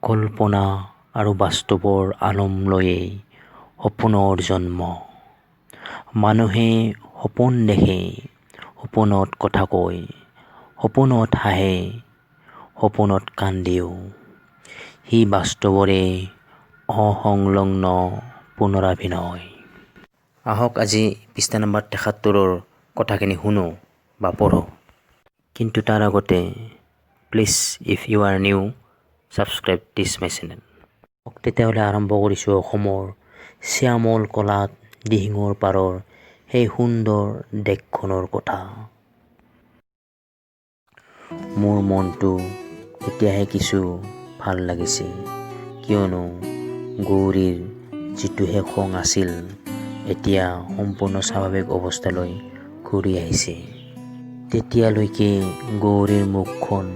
কল্পনা আৰু বাস্তৱৰ আলম লৈয়ে সপোনৰ জন্ম। মানুহে সপোন দেখে, সপোনত কথা কয়, সপোনত হাঁহে, সপোনত কান্দেও। সি বাস্তৱৰে অসংলগ্ন পুনৰাভিনয়। আহক আজি পৃষ্ঠা নম্বৰ ৭৩ৰ কথাখিনি শুনো বা পঢ়ো। কিন্তু তাৰ আগতে please if you are new subscribe this my channel. তেতিয়াহ'লে আৰম্ভ কৰিছোঁ অসমৰ শ্যামল কলাত দিহিঙৰ পাৰৰ সেই সুন্দৰ দেশখনৰ কথা। মোৰ মনটো তেতিয়াহে কিছু ভাল লাগিছে, কিয়নো গৌৰীৰ যিটোহে খং আছিল এতিয়া সম্পূৰ্ণ স্বাভাৱিক অৱস্থালৈ ঘূৰি আহিছে। তেতিয়ালৈকে গৌৰীৰ মুখখন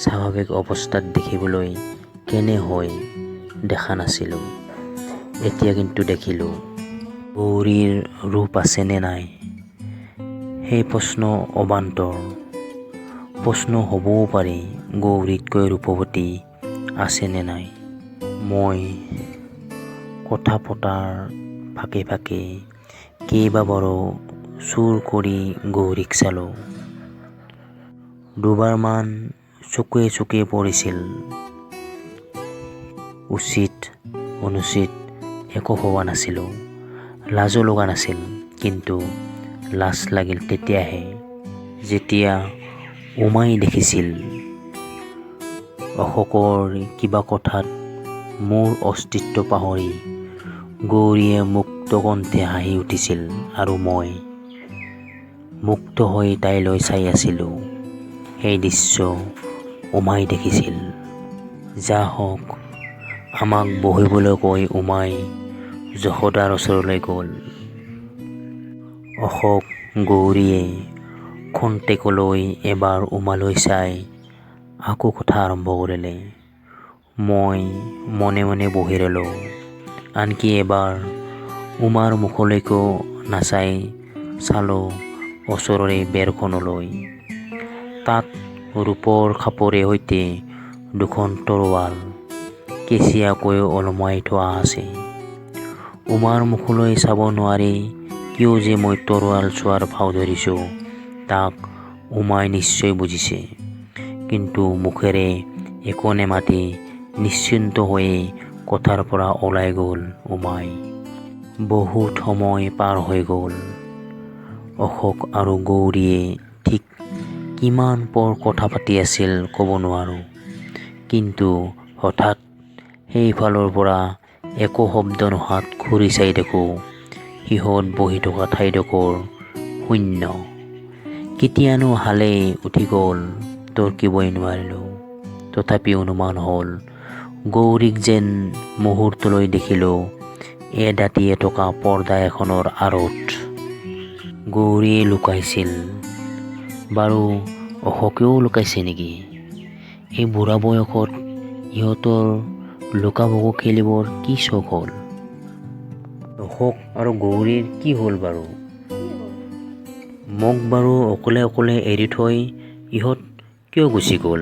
স্বাভাৱিক অৱস্থাত দেখিবলৈ কেনে হয় দেখা নাছিলোঁ, এতিয়া কিন্তু দেখিলোঁ। গৌৰীৰ ৰূপ আছে নে নাই সেই প্ৰশ্ন অবান্তৰ। প্ৰশ্ন হ'বও পাৰে গৌৰীতকৈ ৰূপৱতী আছে নে নাই। মই কথা পতাৰ ফাঁকে ফাঁকে কেইবাবাৰো চুৰ কৰি গৌৰীক চালোঁ। দুবাৰমান চকুৱে চকুৱে পৰিছিল। উচিত অনুচিত একো ভবা নাছিলোঁ, লাজো লগা নাছিল। কিন্তু লাজ লাগিল তেতিয়াহে যেতিয়া উমাই দেখিছিল অশোকৰ কিবা কথাত মোৰ অস্তিত্ব পাহৰি গৌৰীয়ে মুক্ত কণ্ঠে হাঁহি উঠিছিল আৰু মই মুক্ত হৈ তাইলৈ চাই আছিলোঁ। সেই দৃশ্য উমাই দেখিছিল। যা হওক, আমাক বহিবলৈ কৈ উমাই যশোদাৰ ওচৰলৈ গ'ল। অশোক গৌৰীয়ে খন্তেকলৈ এবাৰ উমালৈ চাই আকৌ কথা আৰম্ভ কৰিলে। মই মনে মনে বহি ৰ'লোঁ। আনকি এবাৰ উমাৰ মুখলৈকো নাচাই চালোঁ ওচৰৰে বেৰখনলৈ। তাত ৰূপৰ খাপৰে সৈতে দুখন তৰোৱাল কেঁচিয়াকৈ ওলোমাই থোৱা আছে। উমাৰ মুখলৈ চাব নোৱাৰি কিয় যে মই তৰোৱাল চোৱাৰ ভাও ধৰিছোঁ তাক উমাই নিশ্চয় বুজিছে। কিন্তু মুখেৰে একো নেমাতি নিশ্চিন্ত হৈয়ে কোঠাৰ পৰা ওলাই গ'ল উমাই। বহুত সময় পাৰ হৈ গ'ল। অশোক আৰু গৌৰীয়ে ঠিক কিমান পৰ কথা পাতি আছিল ক'ব নোৱাৰোঁ। কিন্তু হঠাৎ সেইফালৰ পৰা একো শব্দ নোহোৱাত ঘূৰি চাই দেখোঁ সিহঁত বহি থকা ঠাইডোখৰ শূন্য। কেতিয়ানো হালেই উঠি গ'ল তৰ্কিবই নোৱাৰিলোঁ। তথাপি অনুমান হ'ল গৌৰীক যেন মুহূৰ্তলৈ দেখিলোঁ এদাঁতিয়ে থকা পৰ্দা এখনৰ আঁৰত। গৌৰীয়ে লুকাইছিল বাৰু, অশোকেও লুকাইছে নেকি? এই বুঢ়া বয়সত ইহঁতৰ লুকা-ভাকু খেলিবৰ কি চখ হ'ল? অশোক আৰু গৌৰীৰ কি হ'ল বাৰু? মোক বাৰু অকলে অকলে এৰি থৈ ইহঁত কিয় গুচি গ'ল?